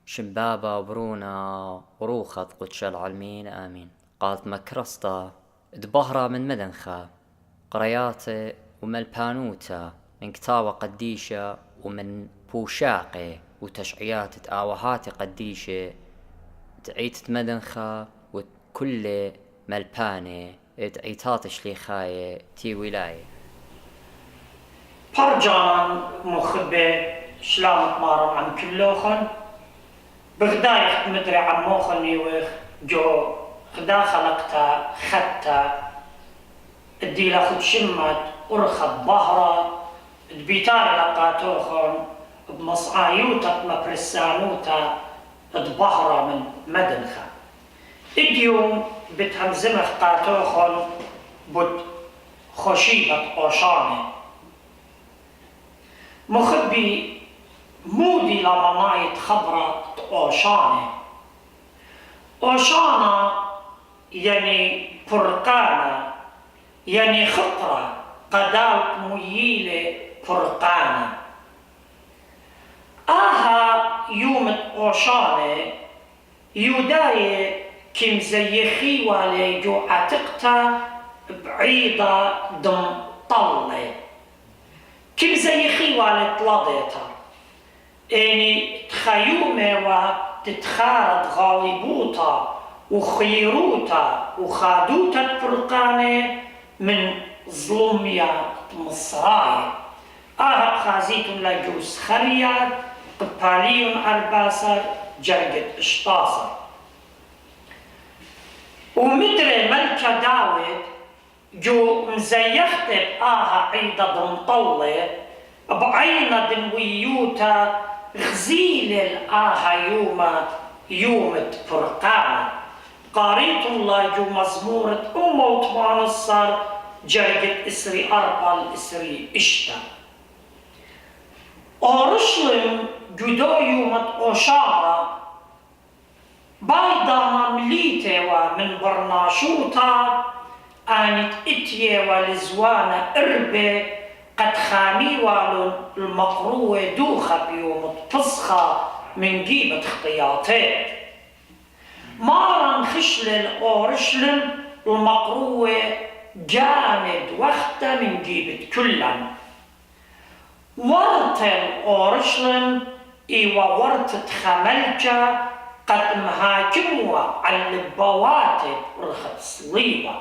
شمبابا وبرونا وروخط قدش العالمين آمين. قالت مكرسطة دبهرة من مدنخة قرياتي وملبانوتا من كتاوة قديشة ومن بوشاقي وتشعيات تآوهات قديشة تعيت مدنخة وكل ملباني تعيتات شليخاية تي ولاية برجان مخبة شلامت مارم عن كلوخن بغدايخ مدري عن موخن يوخ جو غدا خلقتا خدتا الديلا خد شمت أرخت ظهرة دبيتار لقاتوخن بمصعايوتا مبرسانوتا دبهرة من مدنخة اليوم بتهمزمخ قاتوخن بد خشيبة قوشاني مخبي مودي لما نايت خبرة أوشانة أوشانة يعني فرقانة يعني خطرة قدالت مييلة فرقانة يوم أوشانة يوداي كم زي خيوالي جو عتقتا بعيدة دم طلة كم زي خيوالي طلاديتا يعني تخيومة وتتخارط غالبوتا وخيروتا وخادوتا فرقانة من ظلمية مصراي بخازيتم لجوز خريات قباليون أرباسر جرقت اشتاصر ومدري ملكة داود جو مزيختب عيدة دمطلة بعينة دنويوتا غزيل يومة فرقانة قاريت الله جو مزمورة وطبعا الصار جرقت إسري أربال إسري إشتا أورشلم جدو يومة أوشارة بايدا ممليته ومن برناشوتا آنت إتيه والزوانة إربة قد خامي والون المقروة دوخة بيوم فسخة من جيبة خطياتات مارن خشل أورشلم المقروة جامد وقتا من جيبة كلن ورتل أورشلم ورتت خملجة قد مهاجموا على البواتب رخت صليبة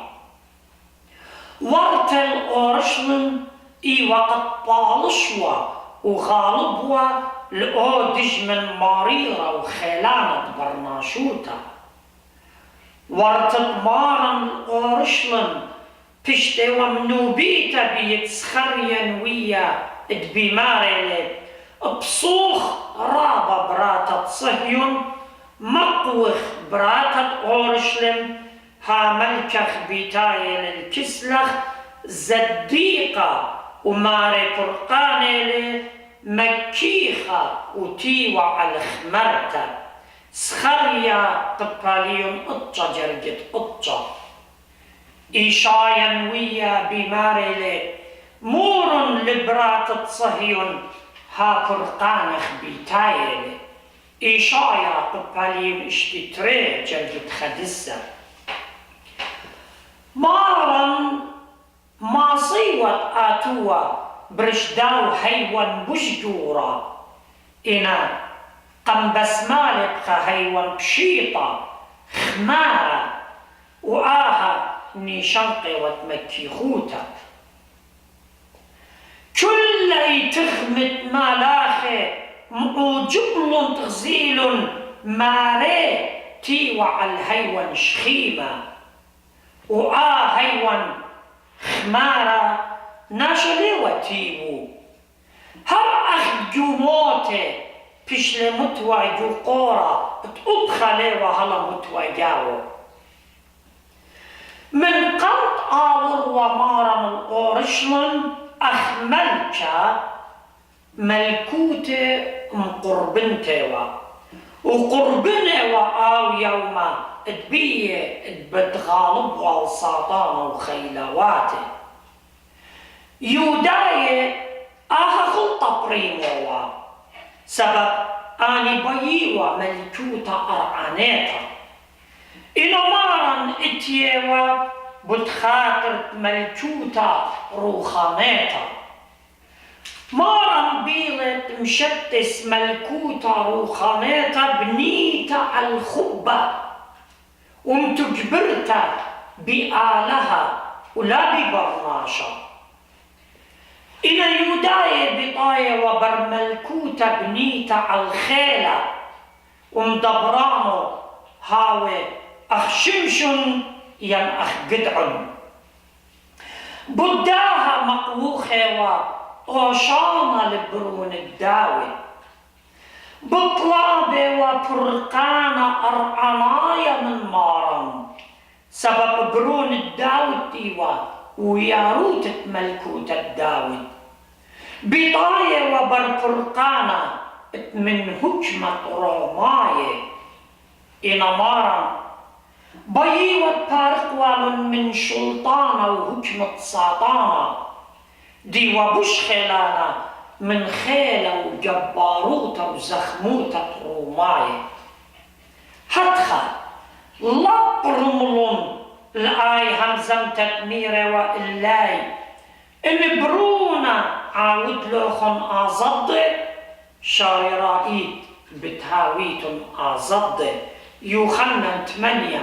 ورتل أورشلم وقد طالشوا وغالبوا لأودج من ماريرة وخيلانة برناشوتا ورتت مارن أورشلم بشتي ومنوبيتا بيتسخرين ويا دبيماري بصوخ رابا براتت صهيون مقوخ براتت أورشلم ملكخ بيتاي الكسلخ زديقة وماري فرقاني مكيخة وتيوى على خمرتا سخريا قباليون قطة جرقت قطة إيشايا ويا بماري مور لبراتة صهيون فرقانخ بيتايلي إيشايا قباليون اشتتري جرقت خدسة مارن ما صيوت آتوا برشداو حيوان بشجورا إنا قم بسمالي بخا حيوان بشيطة خمارة نيشنقي وتمكي خوتا كل تخمت مالاخي جبل تغزيل ماري تيوع الحيوان شخيمة حيوان خمارة ناشلي وتيبو هر جوموتي بشل متوى جو قورا تأبخلي وهلا متوى جاو من قلت آور ومارم الأورشلن أخملتا ملكوتي مقربنتي وقربني يوما تبيه بتغالب والساطان وخيلواتي يوداي خلطة بريموا سبب آني بييوا ملكوتا أرعانيتا إنو مارن إتيوا بتخاطر ملكوتا روخانيتا مارن بيلت مشتس ملكوتا روخانيتا بنيتا الخبة ومتجبرتا بآلها ولا ببرناشا إنا يوداي بطاية وبرملكوتا بنيتا الخيلة ومدبرانو هاوي أخشمشن ين أخ قدعن بداها مقوخة وطوشانا لبرون الداوي بطلابة وفرقانا أرعنايا من مارن سبب برون الداود ديوا وياروت ملكوت الداود بطاية وبرفرقانا من هجمة روماية إنا مارن بيوت بارقوال من شلطانة وهجمة ساطانة ديوا بش خلانا من خيلة وجباروتة وزخموتة روماية هدخل لبرملون الآي همزم تكميرة وإلاي إن برونا عاود لوخن آزد شاررائيت بتهاويت آزد يوخنن 8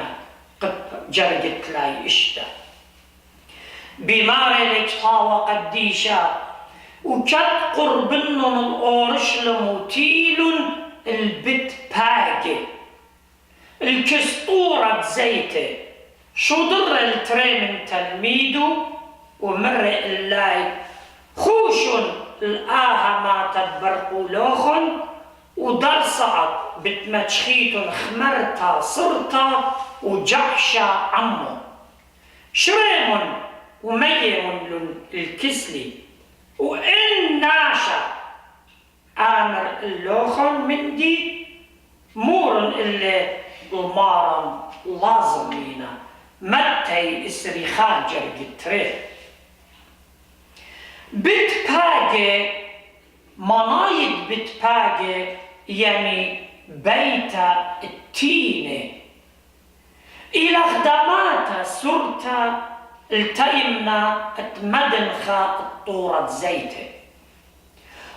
قد جرجت لاي إشتا بماري لكتاوة قديشة وكت قربنن الأورشلم وتيلن البت باقي الكسطورة زيته شضر التري من تلميده ومر اللاي خوشن الآها ما تدبرقوا لوخن ودرصعت بتمتشخيتن خمرتا صرتا وجحشا عمو شريمن وميمن الكسلي وإن ناشا آمر اللوخن من دي مورن اللي المارن لازمينا متى إسري خاجر جتري بتباجي منايد بتباجي يعني بيت التينة إلى خدمات سرتا التيمنا اتمدنخا الطورة زيته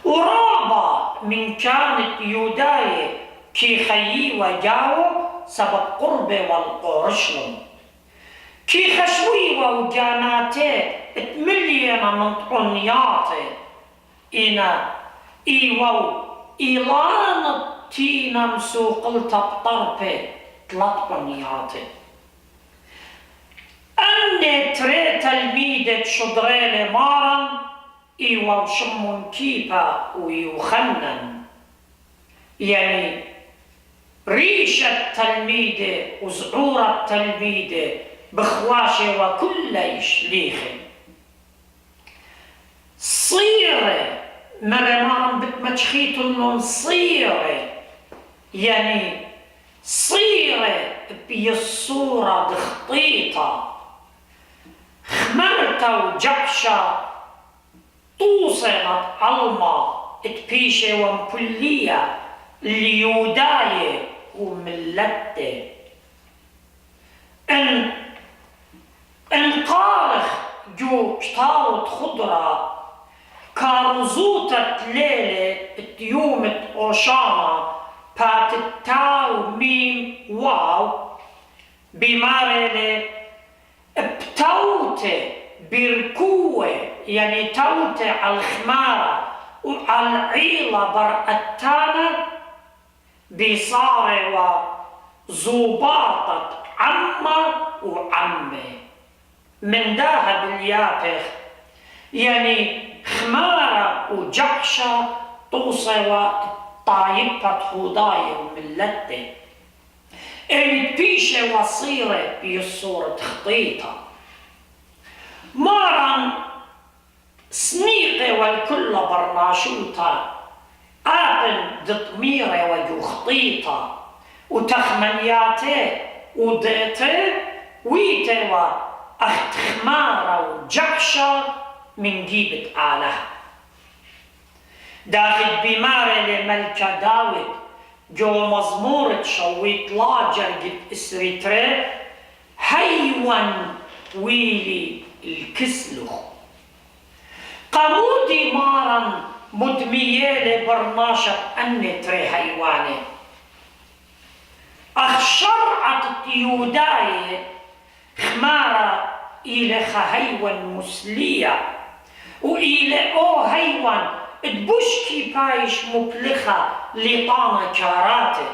ورابا من كانت يوداية كي خيي وجاو سبب قربه والقرشلم كي خشوي وجاناته اتملينا من طنياته إنا إيوو إيلان تينا مسوقلتا بطربه 3 طنياته أني تري تلميذة شدريل مارن إيوو شمون كيبا ويوخنن يعني ريشة تلميذة وزعورة تلميذة بخواشة وكل يشليخه صيرة مرمان بتمتشخيت لهم صيرة يعني صيرة بيصورة دخطيطة خمرتا وجحشة توصلت علما تبيشة ومبلية ليوداية وملتة ان قارخ جو كتارت خضرة كارزوتة ليلة تيومة أوشانا باتتاو ميم واو بمارلة بتوتة بركوة يعني توتة على الخمارة وعلى العيلة برقتانة بصارة وزوباطة عمة وعمة من داها باليابخ يعني خمارة وجحشة توصى طايبة هوداية وملتة البيشة وصيرة بصورة خطيطة مارن سنيقة والكل برناشوطة آبن دطميرة وجوخطيطة وتخمنياته وديته ويته وأخت خمارة وجحشة من جيبة آلها داخل بمارة لملكة داود جو مزمور تشويت لا جرقت اسريتري حيوان ويلي الكسلخ قمودي مارا مدميالي برناشة أني تري حيواني أخشرعت يوداي خمارة إلى حيوان مسلية وإلى حيوان تبشكي بايش مبلخة لطانة كاراتي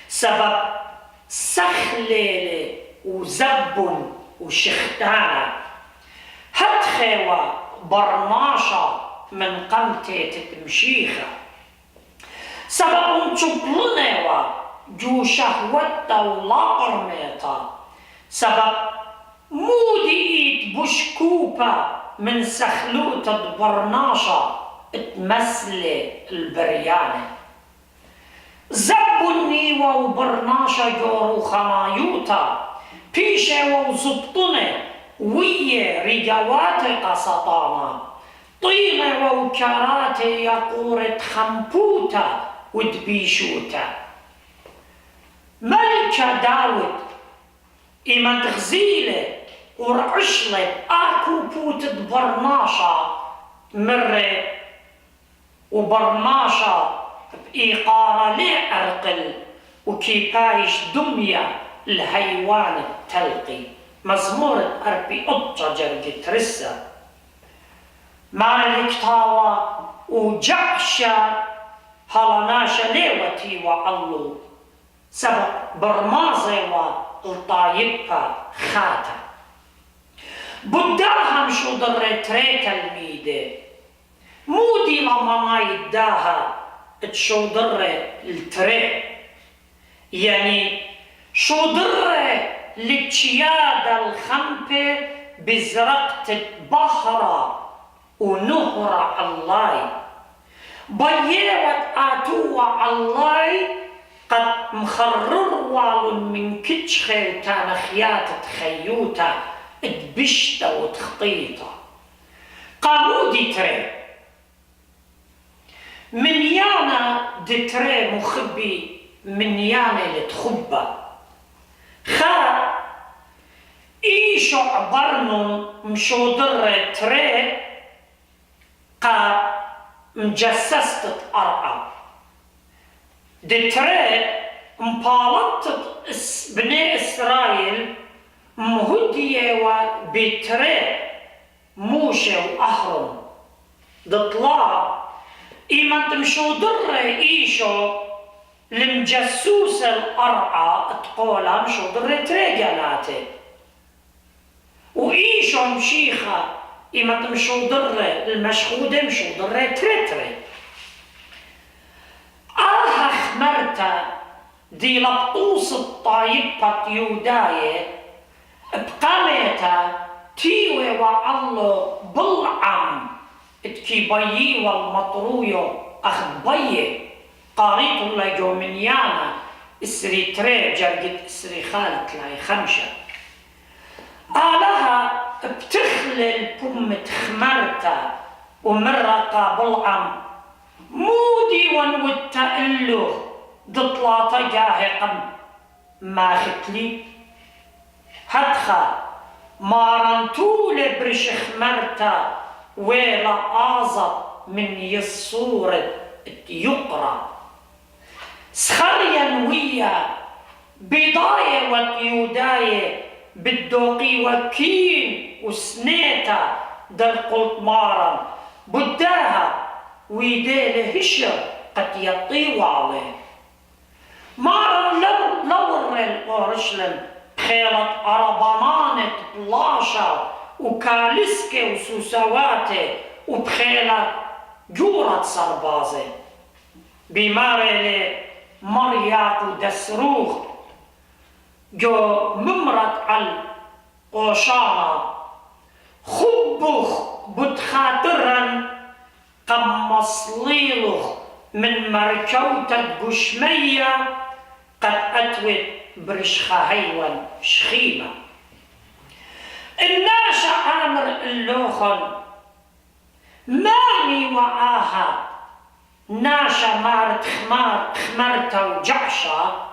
سبب سخليلي وزب وشختانة هتخيوة برناشة من قمتي تتمشيخة سبب تشبلنوا جو شهوتا ولا قرميتا سبب مودي ايت بشكوبة من سخلوطة برناشة تمثلي البريانة زبني وبرناشة جورو خنايوتا بيشة وزبطنة ويا رجواتي قسطانا طينة وكاراتي يقورة خمبوتا ودبيشوتا ملكة داود إما تغزيلة ورعشلة أكو بوت برناشة مرة وبرناشة بإيقارة لأرقل وكيبايش دمية الحيوان التلقي مزمورة أربي أطجة جرقت رسة مالك تاوى وجعشة هلناشة ليوتي وعلو سبب برمازي والطايبة خاتا بداها مشو ضرت ريت الميدة مودي لما ما يداها تشو ضرت التري يعني شو ضرت لتشيادة الخمبة بزرقة بحرة ونهر الله بيوت آتوة الله قد مخرر والو من كتشخي تانخيات تخيوتا تبشتا وتخطيطا قامودي تري من يانا دي تري مخبي من يانا اللي تخبى خا إيشو عبرنو مشو در تري قا مجسست أرعى دي تري مبالطت بني إسرائيل مهدية وبتري موشة وأهرم دطلع إيمان تمشو در إيشو المجسوس الأرعى تقولها مشو در تري جالاتي وإيشو مشيخة إيمان تمشو در المشهودة مشو در تري خمرتا دي لبطوس الطايبة يوداية بقامتا تيوي وعلو بالعم اتكي بيي والمطرويو أخبيه قاريط الله جو من يانا اسري تري جرقت اسري خالت لاي خمشة آلها بتخلل بمة خمرتا ومرقا بالعم مودي ونوتأله دطلاطة جاهقا ما ختلي هدخا مارنتول برش خمرتا ويلا آزط من يصورة يقرأ سخريا ويا بضاية ويوداية بالدوقي وكين وسنيتا در قلت مارا بداها ويديله هشر قد يطيو عليه مارا لور القرشلن خيلت أربانانة بلاشا وكالسكي وسوسواتي وبخيلة جورة سربازي بماري مرياق ودسروخ جو ممرت على قوشانا خبخ بتخاطرن قمصليلخ من مركوتة قشمية قد أتوت برشخة هيوان شخيمة الناشا عامر اللوخن ماني وعاها ناشا مارت خمرتا وجعشا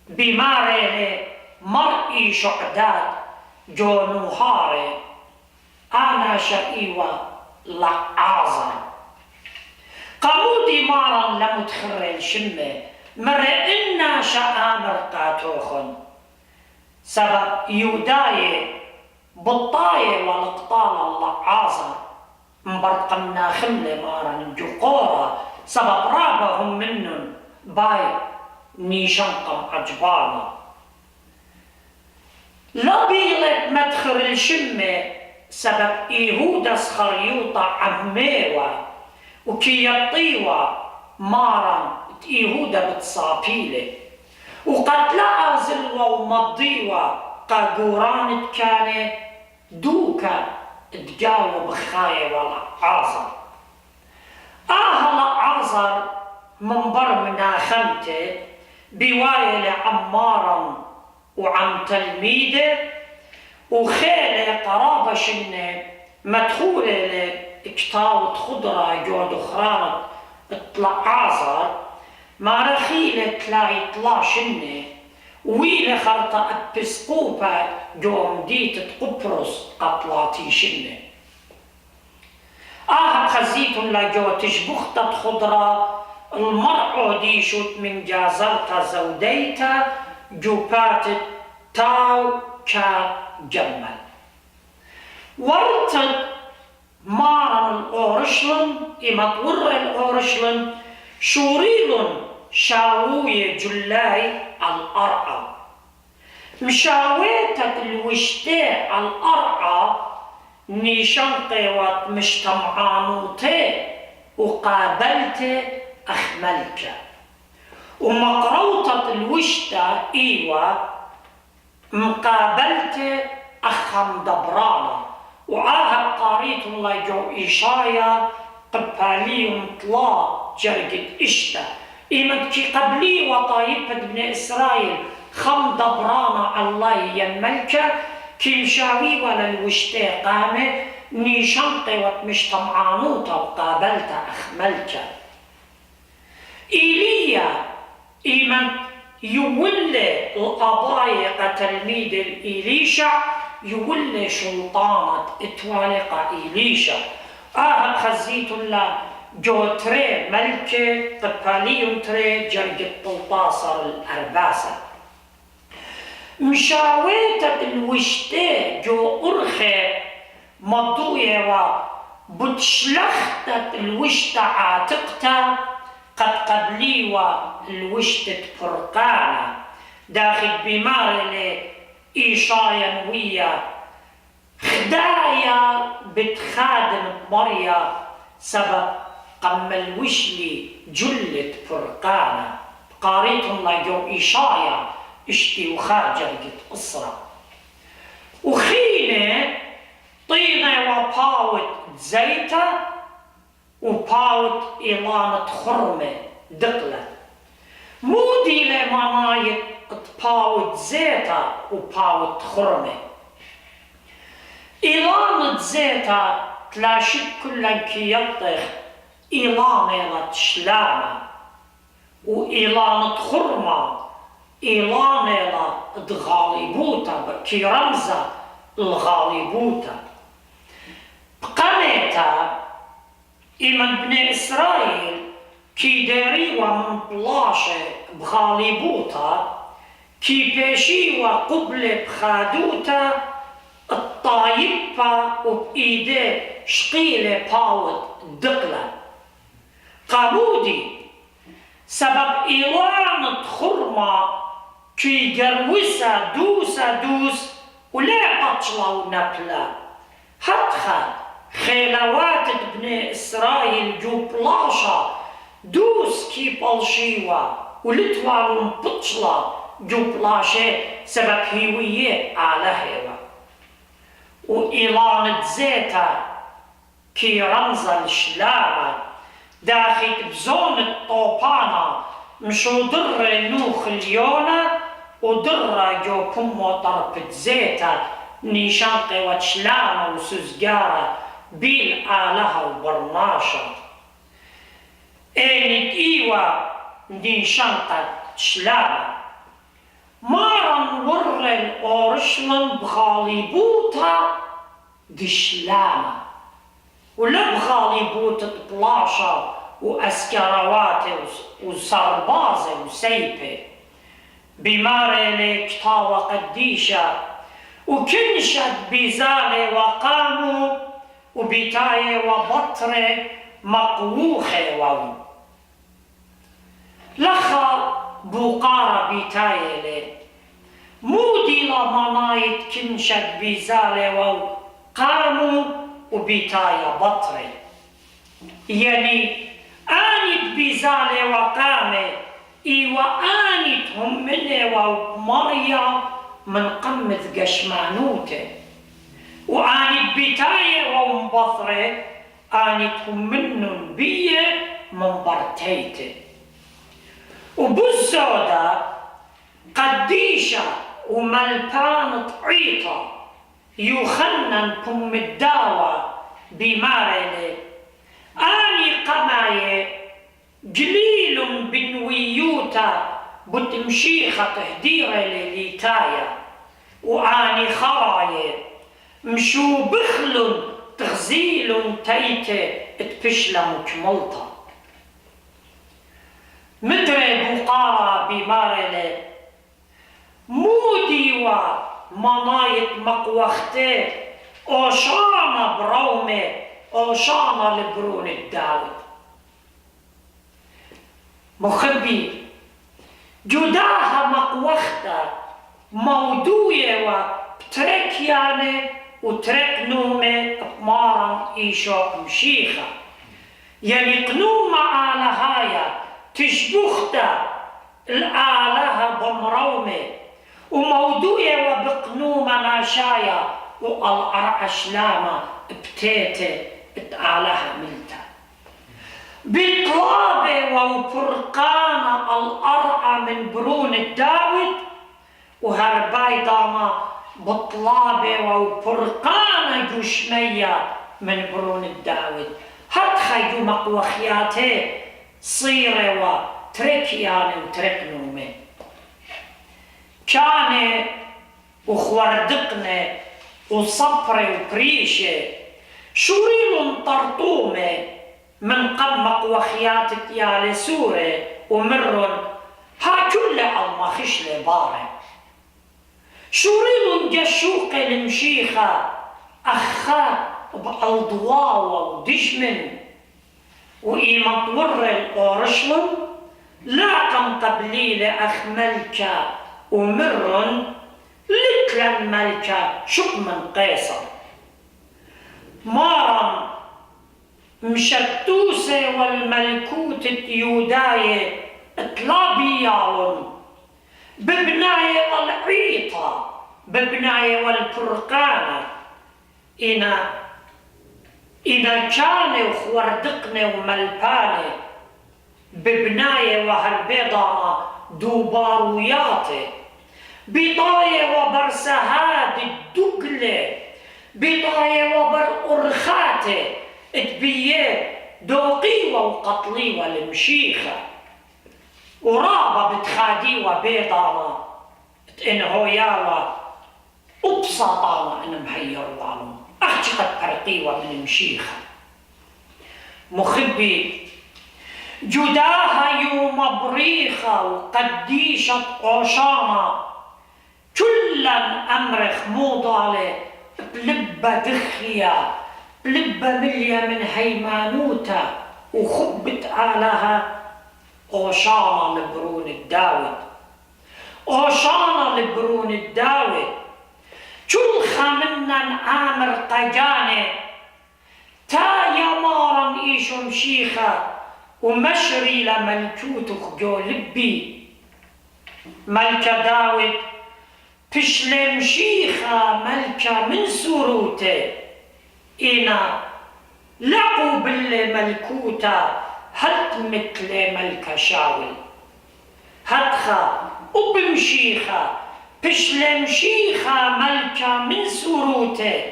بماري مرئي شعداد جو نوهاري أنا شائيوة لعازر قمودي مارا لمتخري الشمة مرئنا شآمر قاتوخن سبب يوداي بطاية والقطال اللعازر مبرقمنا خملة مارا الجقورة سبب رابهم منن باي نيشنقم عجبانا لبيلة مدخر الشمة سبب إيهودا سخريوطة عميوة وكي يطيوة مارا إيهودا بتصابيلة وقتلا زلوة ومضيوة قاقوران كان دوكا تجاوب بخاية والعازر العازر منبر منا خمته بواية لعمارا وعم تلميذه وخيله قرابة شنه مدخولة لكتاوة خضرة جود خرانة اطلع عازر ما رخيلة تلاقي طلع شنه ويلة خرطة ابسقوبة جو مديتة قبرص قطلاتي شنه خزيتن لجو تشبخت خضرة المرء دي شوت من جازرتا زوديتا جوبات تاو كجمل ورتت مارا الأورشلن إما تور الأورشلن شوريلن شاوية جلاي الأرعى مشاويتة الوشتاء الأرعى نيشنقي ومجتمعانوتي وقابلت أخملك ومقروطة الوشتة إيوة مقابلت أخم دبرانة وعاهد قاريت الله جو إيشايا قبالي طلا جرقت إشتا إيمتكي قبلي وطايبة ابن إسرائيل خم دبرانة الله ينملك كي مشاوي ولا الوشتة قامة نيشنقي ومجتمعانوتا وقابلت أخملك إيليا إيمن يولي القضايا تلميذ الإليشع يولي شلطانة اتوالق إليشع خزيت الله جو تري ملكة قباليون تري جرقة طلطاصر الأرباسة مشاويتة الوشتة جو أرخي مضوية وبتشلختة الوشتة عاتقتها قد قبليوة الوشتة فرقانة داخل بمارلة إيشايا ويا خدايا بتخادم مريا سبب قم الوشلي جلت فرقانة قاريتهم لجو إيشايا اشتي وخارجة قد أسرة وخينة طينة وباوت زيتة وباوت إيلانة خرمة دقلة مودي لمنايت باوت زيتة وباوت خرمة إيلانة زيتة تلاشد كلن كي يطخ إيلانة تشلامة وإيلانة خرمة إيلانة تغالبوتا كي رمزة الغالبوتا بقنيتا إيمن بني إسرائيل كي داريوا من بلاشة بغالبوتا كي بيشيوا قبل بخادوتا الطايبة وبإيدي شقيلة باوت دقلة قابودي سبب إيلانة خرمة كي جروسا دوس ولا قطلة ونبلة هتخا خيلوات بني إسرائيل جو بلاشة دوس كي بالشيوا ولتوالون بطلة جو بلاشة سبب هيوية على هوا وإيلانة زيتا كي رمز الشلامة داخل بزون الطوبانة مشو در نوخ اليونة ودر جو بمو طربة زيتا نيشانقي وشلامة وسوزقارة بيل آلها وبرناشة انت ايوه دين شنطة شلابة مارن ورل اورشلن بغاليبوتا دشلامة ولا بغاليبوتا بلاشة واسكروات وسربازة وسيبة بمارلة كتاوة قديشة وكنشت بزالة وقاموا وبتاية وبطرة مقووخة وو لخا بوقارة بتاية مودي لمنايت كنشت بزالة وو قاموا وبتاية بطرة يعني آنت بزالة وقامة إيوة آنت هم منه ومريا من قمة قشمانوته وآنت بتاية ومبطرة آنت هم منن بيه من برتيته وبالزودة قديشة وملبان طعيطة يخنن بم الداوة بمارلة آني قماية جليل بنويوتا بتمشيخة تهديرة لليتاية وآني خراية مشو بخل تغزيل تيتة تبشلة مكملطة مدري بقارة بمارلة مودي ومنايط مقوختي أوشانا برومة أوشانا لبرون الداود مخبي جداها مقوختا موضوعة وبترك يعني وترك نومة بمارن إيشو مشيخة يعني قنومة على هايا تشبختا الآلهة بمرومة وموضوعة وبقنومة ناشايا والأرعش لاما بتيتة بتآلهة ملتا بطلابة وفرقانة الأرعى من برون الداود وهرباي داما بطلابة وفرقانة جشمية من برون الداود هتخيجو مقوخياته صيرة وتركيانة وتركنومة كان وخوردقنا وصبرة وبريشة شوريل طرطومة من قبل مقوخياتك يا لسورة ومرن ها كل المخش لبارة شوريل جشوق المشيخة أخا بألضواوة ودجمن وإيمان طور الأورشلم لاقم قبليل أخ ملكة ومرن لتلا ملكة شق من قيصر مارن مشتوسة والملكوت يوداية اطلابيالون ببناية والعيطة ببناية والفرقانة إنا كان وخوردقنا وملبانة ببناية وهربيضة دوباروياتي بطاية وبرسهاد الدقلة بطاية وبرأرخاتي تبيه دوقي وقطلي والمشيخة ورابة بتخادي وبيضانة انهوياوة وبساطانة ان مهير ظالم احكي قد برقيوة من المشيخة مخبي جداها يوم بريخة وقديشة قوشانة كلا أمرخ موضالة بلبة دخية بلبة ملية من هيمانوتا وخبت آلها قوشانة لبرون الداود قوشانة لبرون الداود كل خمنا آمر قجانة تا يمارن إيشو مشيخة ومشري لملكوتك جو لبي ملكة داود بشل مشيخة ملكة من سروته إنا لقوا بالملكوتا هت مثل ملكة شاول هتخا وبمشيخة بشل مشيخة ملكة من سروته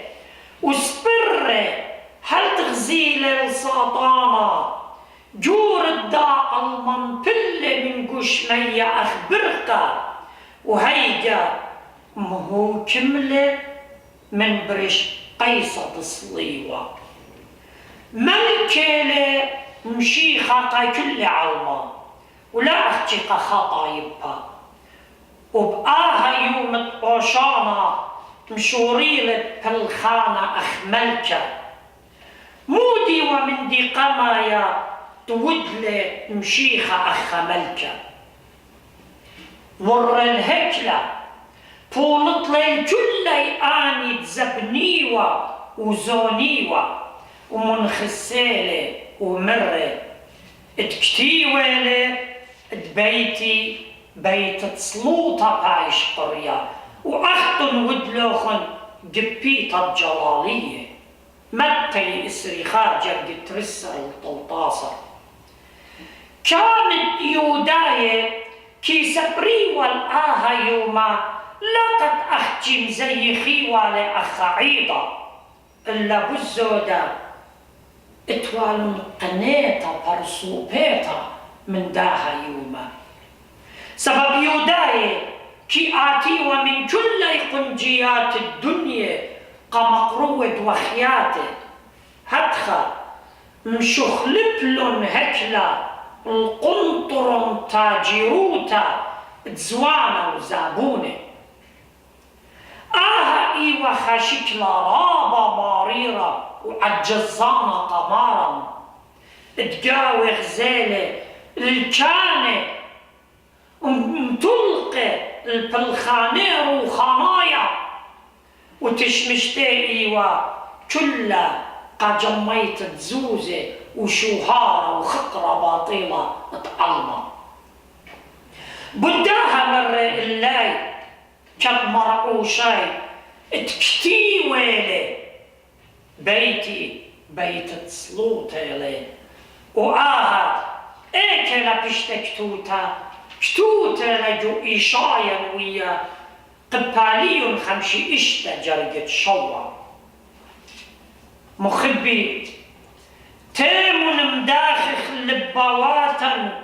وسبره هل تغزيل الساطانة جور الداء المنطلة من قشمية أخبرك وهيجا مهو كملة من برش قيصة صليوة ملكة مشي خطا كل علما ولا أختك خطايبها وبآها يوم الطوشانة مشوريلة بالخانة أخملك مودي ومن دي قمايا تودلة مشيخة أخملك ور الهكلة طولت لي كلي آني تزبنيوة وزونيوة ومنخسالة ومرة اتكتيوالة اتبيتي بيت تسلوطة بايش قرية وأختن ودلوخن جبيتة الجلالية متى إسري خارجة ترسر الطلطاسة كانت يوداية كي سبري والآها يوما لقد أختي مزي خيوة أخ عيضة إلا بالزودة اتوالن قنيتا برسوبيتا من داها يوما سبب يوداي كي آتي ومن كل قنجيات الدنيا قمقروة وخياته هدخا مشخلبلن هكلا القنطر تاجروتا تزوانا وزابونه إيوة خاشكلا رابا ماريرة وعجزانا قمارا تقاوي غزالة الكانة ومتلقى البلخانير وخانايا وتشمشتي إيوة كلها قجميت تزوزة وشوهارة وخقرة باطلة متعلمة بداها مرة اللاي كب مرعوشاي تكتي ويلي بيتي بيت تسلوطي لي وآها ايكلا بشتا كتوتا لجو إيشايا ويا قباليون خمشي إشتا جرقت شوا مخبي تيمون مداخخ لبواتا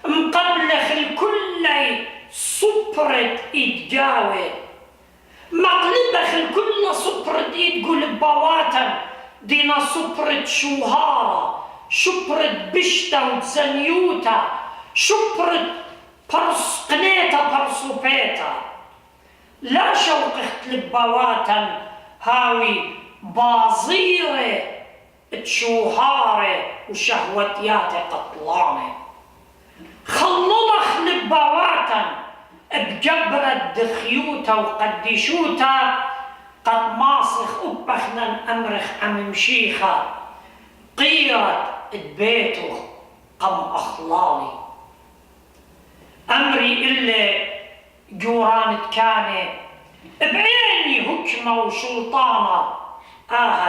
مقبلخ الكل صبرت إتجاوي مقلبخ الكل صبرت إتقول بواتا دينا صبرت شوهارة شبرت بشتا وتزنيوتا شبرت قنيتا برسوبيتا لا شوقخت لبواتا هاوي بازيرة تشوهارة وشهوتياتي قطلانة خللخ لبواتا بجبرت دخيوتا وقديشوتا قد ماسخ أبخنا أمرخ عم مشيخة قيرت بيته قم أخلالي أمري إلا جورانت كانت بعيني هكمة وشلطانة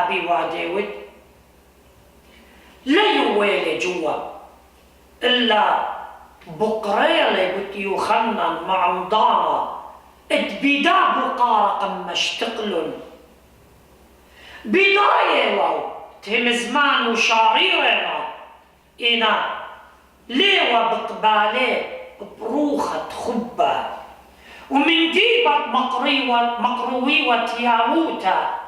بواديود لا يويلي جوا إلا بقريلي بتيوخنن مع مضانة اتبدا بقارق مشتقلن بداية واو تهمزمان وشاريرنا إنا ليوا بقبالي بروخة خبة ومن جيبة مقرويوة ياووتا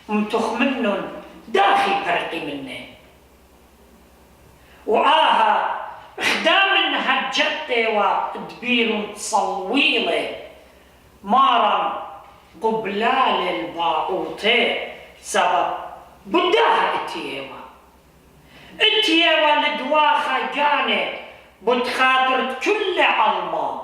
متخمنن داخل فرقي منه خدام هجتي ودبير تصويله مارا قبلال الباعوتي سبب بداها اتيوا لدواخة جاني بتخاطرت كل علما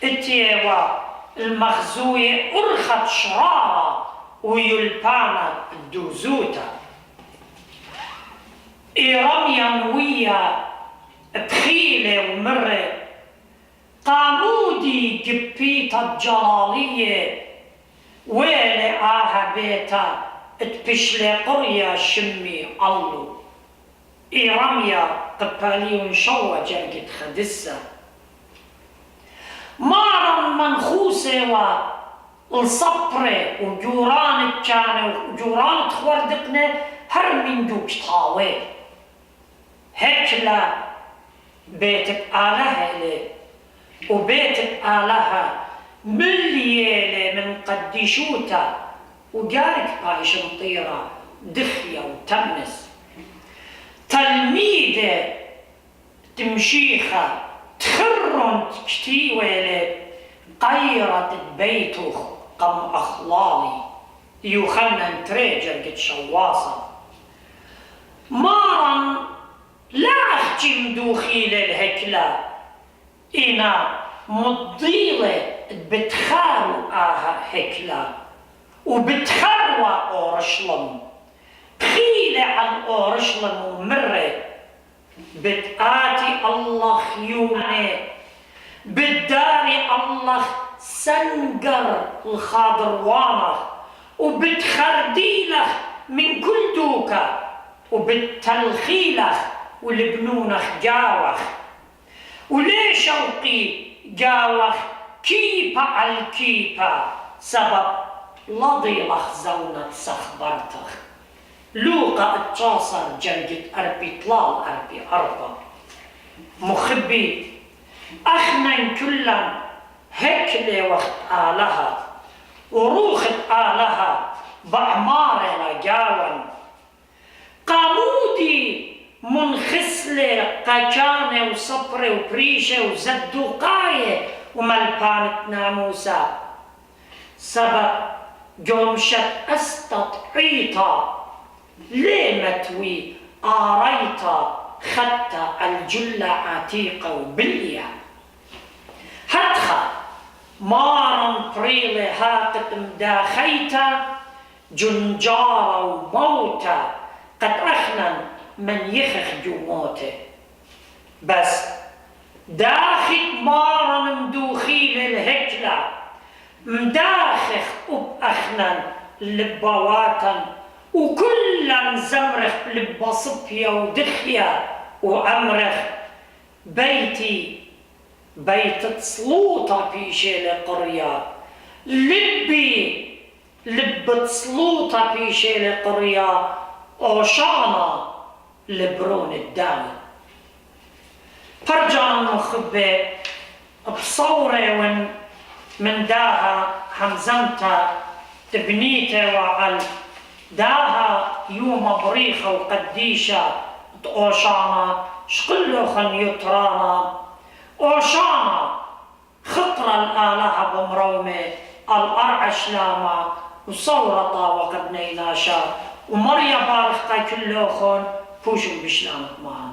اتيوا المخزوية أرخت شرارة ويلبانا الدوزوتا إيراميا ويا بخيلة ومرة قامودي جبيتا الجلالية ويلي بيتا تبشلي قرية شمي allو إيراميا قباليون شوى جرقت خدسة مارا منخوسة والصبرة وجوران كانوا وجوران تخوردقنا هر من دوك طاوي هكلا بيت آلهة لي وبيت آلهة مليالة من قديشوتا وقالك بايش مطيرة دخية وتمس تلميذة تمشيخة تخرن تكتيوالة قيرة بيتوخ قم أخلالي يوخنن تريجر قد شواصة مارن لا أختم دوخيل الهكلا إنا مضيلة بتخارو هكلا وبتخروى أورشلم خيلة عن أورشلم ومرة بتآتي الله يومي بتداري الله سنقر الخاضروانة وبتخرديله من كل دوكا وبتلخيله والبنونخ جاوخ وليش شوقي جاوخ كيبا على الكيبا سبب لضيلخ زونة سخبرتخ لوقا التصر جرجت أربي طلال أربي أربا مخبي أخنا كلا هكلي وقت آلها وروخت آلها بأعمار لجاون قامودي منخسلة قاچانة وصبرة وبريشة وزدوقاية وملبانة ناموسا سبب جومشت استطعيتا ليمتوي آريتا خطة الجلة عتيقة وبلية هتخا مارن بريلة هاقت مداخيتا جنجارة وموتا قد أخنن من يخخ جموته بس داخل مارن مدوخيل الهكلة مداخخ أخنن لبواتا وكلا زمرخ لبصبيا ودخيا وأمرخ بيتي بيت تسلوطة بيشي لقرية لب تسلوطة بيشي لقرية أوشانا لبرون الداوي فرجان مخبئ بصورة من داها همزمتا تبنيته وعل داها يوم بريخة وقديشة أوشانا شقلو خن يترانا أوشانا خطر الآلهة بمرومة الأرعش لاما وصورتا وقد نيناشا ومريا بارختا كلوخون بوشو بشلامك معنا